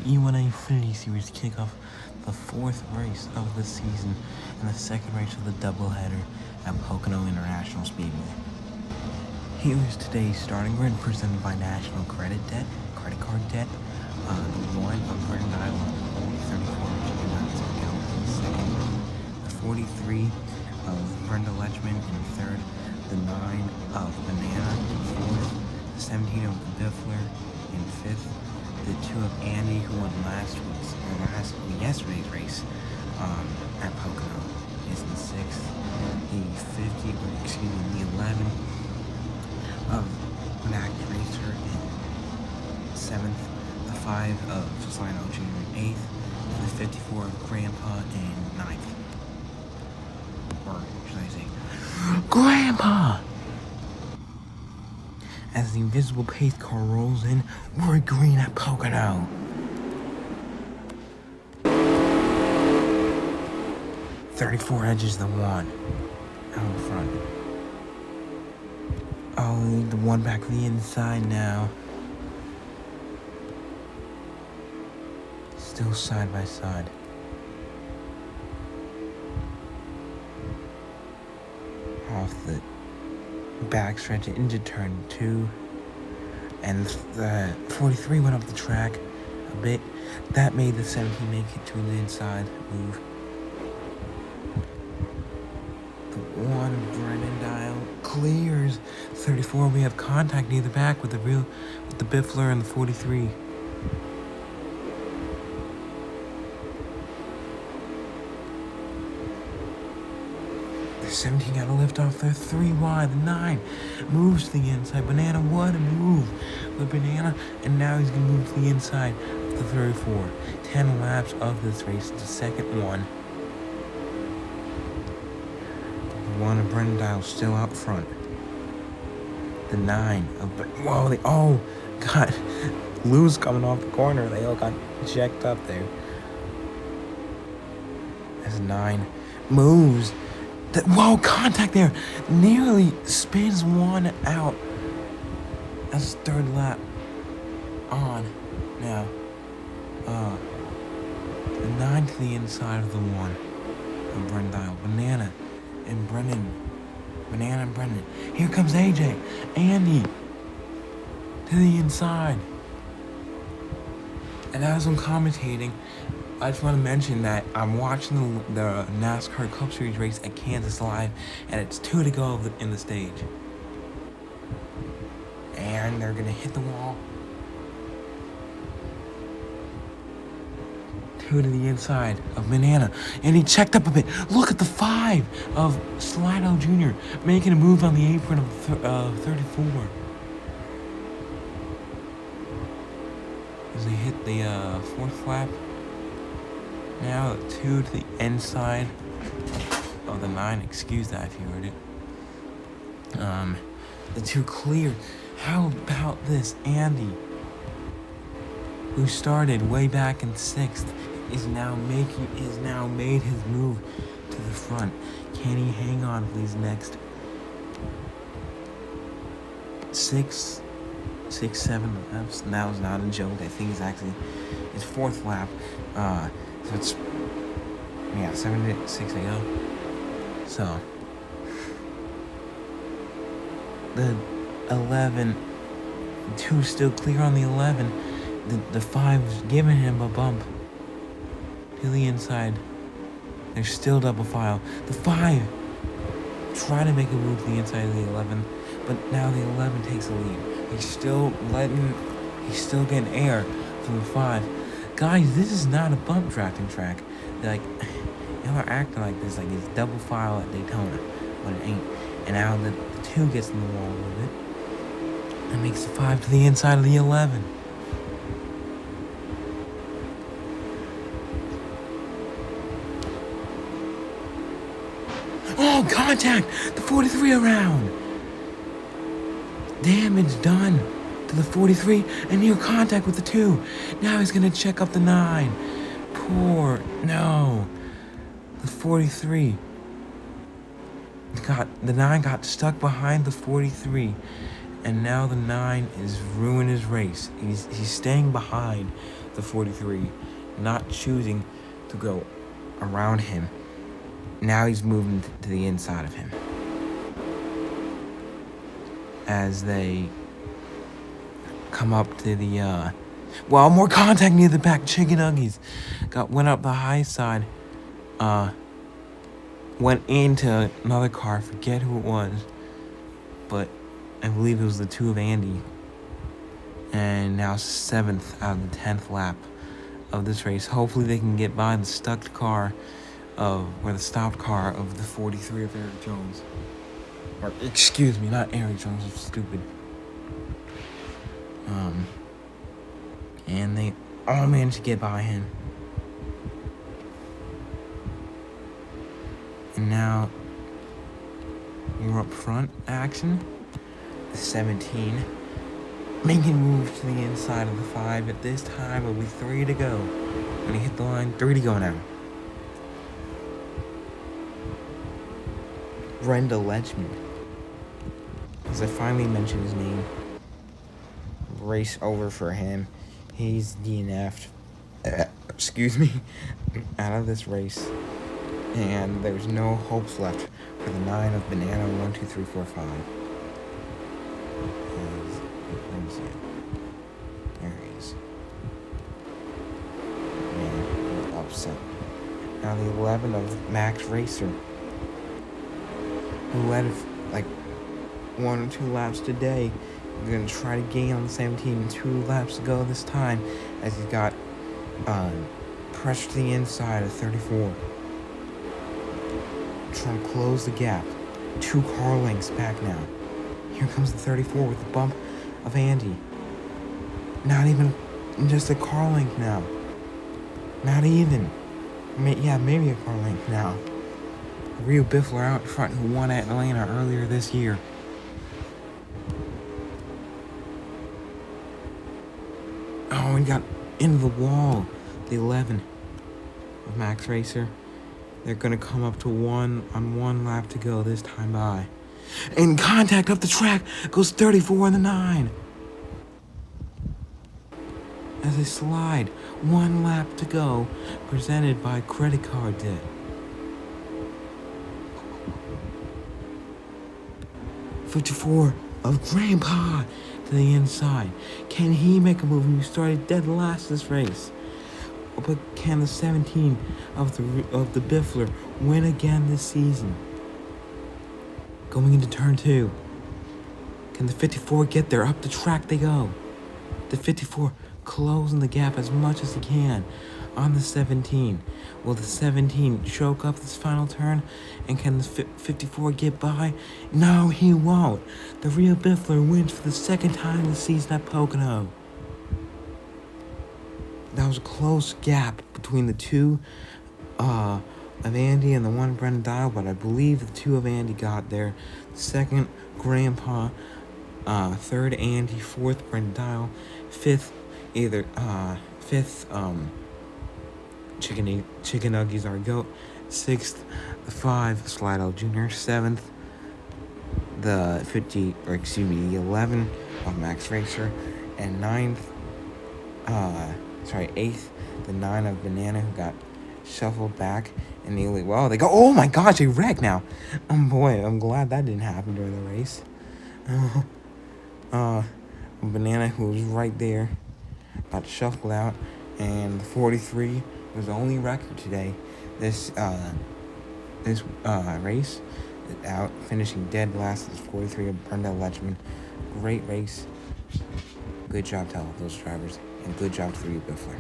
E1ADega Series kick off the fourth race of the season and the second race of the doubleheader at Pocono International Speedway. Here is today's starting grid presented by National Credit Card Debt. The 1 of Burton Island, 34 Chicken Nuggets McGill in second. The 43 of Brenda Lechman in third. The 9 of Banana in fourth. The 17 of the Biffler in fifth. The 2 of Andy, who won yesterday's race at Pocono, is in sixth. The 11 of Mac Racer in seventh. The 5 of Slino Jr. in eighth. And the 54 of Grandpa in ninth. Or should I say, Grandpa! As the invisible pace car rolls in, we're green at Pocono. "34 edges the 1 out in front. I'll lead the 1 back to the inside now. Still side by side. Off the backstretch into turn 2, and the 43 went up the track a bit. That made the 17 make it to the inside move. The 1 Brennan Dial clears 34. We have contact near the back with the Biffler and the 43. The 17 got a lift off there, 3 wide. The 9 moves to the inside. Banana, what a move with Banana, and now he's going to move to the inside of the 34. 10 laps of this race, the second one. The 1 of Brendan Dial still out front. The 9 of they all got loose coming off the corner. They all got checked up there. As 9 moves. Contact there. Nearly spins 1 out. That's the third lap on now. The 9 to the inside of the 1 of Brendan Dial. Banana and Brendan. Here comes AJ. Andy to the inside. And as I'm commentating, I just want to mention that I'm watching the NASCAR Cup Series race at Kansas live, and it's 2 to go in the stage. And they're going to hit the wall. 2 to the inside of Banana, and he checked up a bit. Look at the 5 of Slino Jr. making a move on the apron of 34. As they hit the 4th lap. Now 2 to the inside of the 9. Excuse that if you heard it. The 2 clear. How about this? Andy, who started way back in 6th, is now made his move to the front. Can he hang on for these next 6, 7 laps? That was not a joke. I think it's actually his 4th lap. So it's 7 to 6 to go. So the 11, 2 still clear on the 11. The 5's giving him a bump to the inside. There's still double file. The 5 trying to make a move to the inside of the 11, but now the 11 takes the lead. He's still getting air from the 5. Guys, this is not a bump drafting track. Like, y'all are acting like this, like it's double file at Daytona, but it ain't. And now the 2 gets in the wall a little bit. That makes the 5 to the inside of the 11. Oh, contact! The 43 around! Damage done to the 43, and near contact with the 2. Now he's gonna check up the 9. No. The 43 the 9 got stuck behind the 43, And now the 9 is ruining his race. He's staying behind the 43, not choosing to go around him. Now he's moving to the inside of him. As they come up to the, more contact near the back. Chicken Nuggies went up the high side, went into another car, forget who it was, but I believe it was the 2 of Andy. And now 7th out of the 10th lap of this race. Hopefully they can get by the stopped car of the 43 of Eric Jones. Or, excuse me, not Eric Jones, I'm stupid. And they all managed to get by him. And now you're up front action. The 17 making moves to the inside of the 5. At this time, it'll be 3 to go. When he hit the line, 3 to go now. Brenda Lechman. As I finally mentioned his name. Race over for him. He's DNF'd. Excuse me. Out of this race. And there's no hopes left for the 9 of Banana 1, 2, 3, 4, 5. There he is. Man, upset. Now the 11 of Max Racer, who led like 1 or 2 laps today. We're going to try to gain on the 17 2 laps to go this time, as he's got pressure to the inside of 34. Trying to close the gap. 2 car lengths back now. Here comes the 34 with the bump of Andy. Not even just a car length now. Not even. Maybe a car length now. Rio Biffler out in front, who won at Atlanta earlier this year. Oh, and got into the wall. The 11 of Max Racer. They're going to come up to 1 lap to go this time by. In contact up the track goes 34 and the 9. As they slide, 1 lap to go, presented by Credit Card Debt. '54 of Grandpa to the inside. Can he make a move? He started dead last this race. But can the 17 of the Biffler win again this season? Going into turn 2. Can the 54 get there? Up the track they go. The 54 closing the gap as much as he can on the 17. Will the 17 choke up this final turn? And can the 54 get by? No, he won't. The Rio Biffler wins for the 2nd time this season at Pocono. That was a close gap between the 2 of Andy and the 1 Brendan Dial, but I believe the 2 of Andy got there. 2nd, Grandpa. 3rd, Andy. 4th, Brendan Dial. 5th, Chicken Nuggies our goat. 6th, the 5, Slidell Jr. 7th, the 11 of Max Racer. And 9th, 8th, the 9 of Banana, who got shuffled back and nearly, they go, oh my gosh, they wrecked now. Boy, I'm glad that didn't happen during the race. Banana, who was right there, got shuffled out, and the 43 was the only record today. This race out, finishing dead last is 43 of Brenda Lechman. Great race. Good job to all those drivers, and good job to Rio Biffler.